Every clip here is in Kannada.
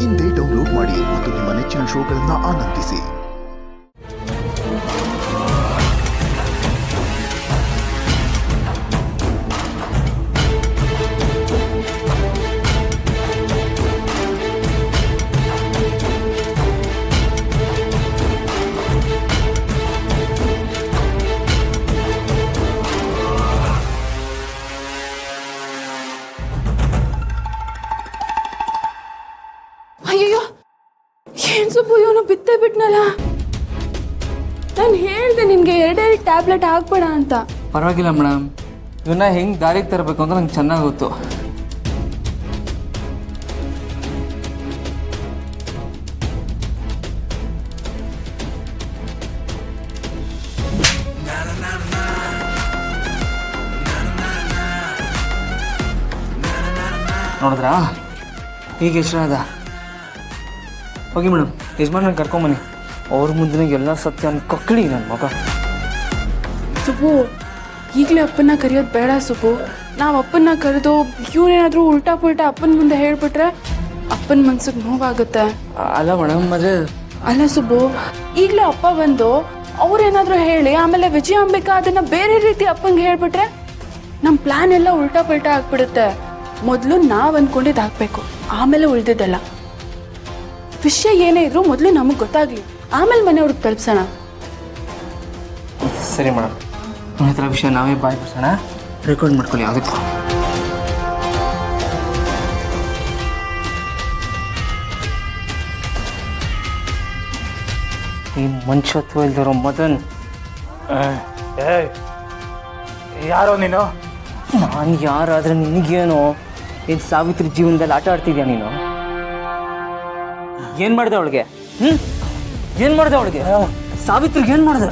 ಇಂದೇ ಡೌನ್ಲೋಡ್ ಮಾಡಿ ಮತ್ತು ನಿಮ್ಮ ನೆಚ್ಚಿನ ಶೋಗಳನ್ನು ಆನಂದಿಸಿ. ಅಯ್ಯಯ್ಯೋ, ಏನ್ ಸುಬ್ಬು ಇವನು ಬಿತ್ತೇ ಬಿಟ್ನಲ್ಲ. ನಾನು ಹೇಳ್ದೆ ನಿನ್ಗೆ 2 ಟ್ಯಾಬ್ಲೆಟ್ ಹಾಕ್ಬೇಡ ಅಂತ. ಪರವಾಗಿಲ್ಲ ಮೇಡಮ್, ಇವನ್ನ ಹೆಂಗೆ ದಾರಿಗೆ ತರಬೇಕು ಅಂತ ನಂಗೆ ಚೆನ್ನಾಗಿ ಗೊತ್ತು. ನೋಡಿದ್ರಾ ಈಗ ಎಷ್ಟದ? ಹೋಗಿ ಮೇಡಮ್, ಯಜಮಾನ ಕರ್ಕೊಂಬನ್ನಿ. ಅವ್ರ ಮುಂದೆ ಎಲ್ಲ ಸತ್ಯ ಕಕ್ಕಳಿ ನನ್ನ ಮಗ. ಸುಬ್ಬು, ಈಗಲೇ ಅಪ್ಪನ್ನ ಕರೆಯೋದು ಬೇಡ ಸುಬ್ಬು. ನಾವು ಅಪ್ಪನ್ನ ಕರೆದು ಇವನೇನಾದರೂ ಉಲ್ಟಾ ಪುಲ್ಟಾ ಅಪ್ಪನ ಮುಂದೆ ಹೇಳ್ಬಿಟ್ರೆ ಅಪ್ಪನ ಮನ್ಸಿಗೆ ನೋವಾಗುತ್ತೆ. ಅಲ್ಲ ಮೇಡಮ್, ಮತ್ತೆ ಅಲ್ಲ ಸುಬ್ಬು, ಈಗಲೇ ಅಪ್ಪ ಬಂದು ಅವ್ರೇನಾದರೂ ಹೇಳಿ ಆಮೇಲೆ ವಿಜಯಾಂಬಿಕಾ ಅದನ್ನು ಬೇರೆ ರೀತಿ ಅಪ್ಪಂಗೆ ಹೇಳ್ಬಿಟ್ರೆ ನಮ್ಮ ಪ್ಲ್ಯಾನ್ ಎಲ್ಲ ಉಲ್ಟಾ ಪಲ್ಟಾ ಆಗ್ಬಿಡುತ್ತೆ. ಮೊದಲು ನಾವು ಅಂದ್ಕೊಂಡಿದ್ದು ಹಾಕಬೇಕು, ಆಮೇಲೆ ಉಳಿದಿದ್ದೆಲ್ಲ. ವಿಷಯ ಏನೇ ಇದ್ರು ಮೊದಲು ನಮಗೆ ಗೊತ್ತಾಗಲಿ, ಆಮೇಲೆ ಮನೆಯವ್ರಿಗೆ ತಲುಪಿಸೋಣ. ಸರಿ ಮೇಡಮ್, ನಮ್ಮ ಹತ್ರ ವಿಷಯ ನಾವೇ ಬಾಯ್ ಬಿಡ್ಸೋಣ. ರೆಕಾರ್ಡ್ ಮಾಡ್ಕೊಳ್ಳಿ ಅದಕ್ಕೂ. ಈ ಮನುಷ್ಯತ್ವ ಇಲ್ದಿರೋ ಮದನ್. ಯಾರೋ ನೀನು? ನಾನು ಯಾರಾದ್ರೆ ನಿನಗೇನು? ಏನು ಸಾವಿತ್ರಿ ಜೀವನದಲ್ಲಿ ಆಟ ಆಡ್ತಿದ್ಯಾ ನೀನು? ಏನು ಮಾಡಿದೆ ಅವಳಿಗೆ? ಏನು ಮಾಡಿದೆ ಅವಳಿಗೆ? ಸಾವಿತ್ರಿಗೆ ಏನು ಮಾಡಿದೆ?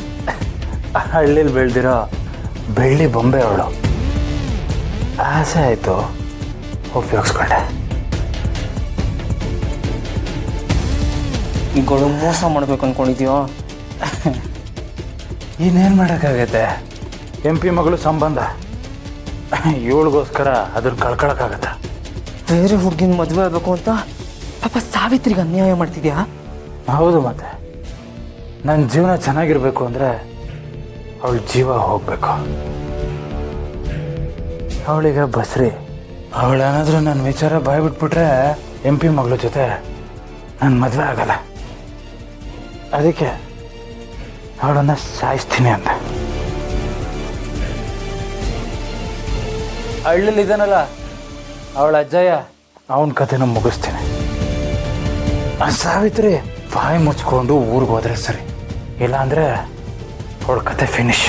ಹಳ್ಳಿಲಿ ಬೆಳೆದಿರೋ ಬೆಳ್ಳಿ ಬೊಂಬೆ ಅವಳು. ಆಸೆ ಆಯಿತು, ಉಪಯೋಗಿಸ್ಕೊಂಡೆ. ಈಗಳು ಮೋಸ ಮಾಡ್ಬೇಕು ಅಂದ್ಕೊಂಡಿದ್ಯೋ? ಇನ್ನೇನು ಮಾಡೋಕ್ಕಾಗತ್ತೆ? MP ಮಗಳು ಸಂಬಂಧ, ಇವಳಿಗೋಸ್ಕರ ಅದನ್ನ ಕಳ್ಕೊಳಕ್ಕಾಗತ್ತ? ಬೇರೆ ಹುಡುಗಿನ ಮದುವೆ ಆಗಬೇಕು ಅಂತ ಪಾಪ ಸಾವಿತ್ರಿಗೆ ಅನ್ಯಾಯ ಮಾಡ್ತಿದ್ಯಾ? ಹೌದು, ಮತ್ತೆ ನನ್ನ ಜೀವನ ಚೆನ್ನಾಗಿರ್ಬೇಕು ಅಂದರೆ ಅವಳ ಜೀವ ಹೋಗ್ಬೇಕು. ಅವಳಿಗೆ ಬಸ್ರಿ. ಅವಳೇನಾದರೂ ನನ್ನ ವಿಚಾರ ಬಾಯ್ಬಿಟ್ಬಿಟ್ರೆ MP ಮಗಳ ಜೊತೆ ನನ್ನ ಮದುವೆ ಆಗಲ್ಲ. ಅದಕ್ಕೆ ಅವಳನ್ನು ಸಾಯಿಸ್ತೀನಿ ಅಂತ. ಹಳ್ಳಿಲಿ ಇದ್ದಾನಲ್ಲ ಅವಳ ಅಜ್ಜಯ್ಯ, ಅವನ ಕಥೆನ ಮುಗಿಸ್ತೀನಿ. ಸಾವಿತ್ರಿ ಬಾಯಿ ಮುಚ್ಕೊಂಡು ಊರಿಗೆ ಹೋದ್ರೆ ಸರಿ, ಇಲ್ಲಾಂದ್ರೆ ಅವಳ ಕತೆ ಫಿನಿಶ್.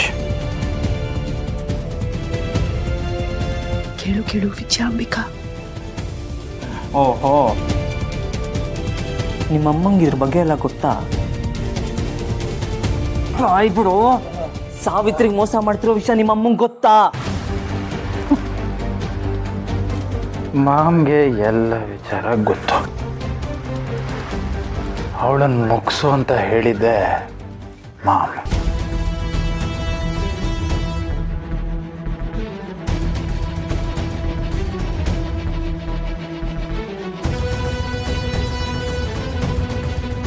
ಕೇಳು ಕೇಳು ವಿಜಯಾಂಬಿಕಾ. ಓಹೋ, ನಿಮ್ಮಮ್ಮಂಗೆ ಇದ್ರ ಬಗ್ಗೆ ಎಲ್ಲ ಗೊತ್ತಾ? ಆಯ್ಬಿಡು, ಸಾವಿತ್ರಿಗೆ ಮೋಸ ಮಾಡ್ತಿರೋ ವಿಷಯ ನಿಮ್ಮಮ್ಮಂಗೆ ಗೊತ್ತಾ? ಮಾಮ್ಗೆ ಎಲ್ಲ ವಿಚಾರ ಗೊತ್ತು. ಅವಳನ್ನು ಮುಗಿಸು ಅಂತ ಹೇಳಿದ್ದೆ ಮಾಮ್.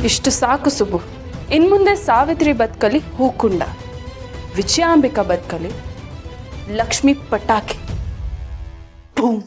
ಇಷ್ಟು ಸಾಕು ಸುಬ್ಬು. ಇನ್ಮುಂದೆ ಸಾವಿತ್ರಿ ಬದುಕಲಿ ಹೂಕುಂಡ, ವಿಜಯಾಂಬಿಕಾ ಬದುಕಲಿ ಲಕ್ಷ್ಮಿ ಪಟಾಕಿ. ಬೂಮ್.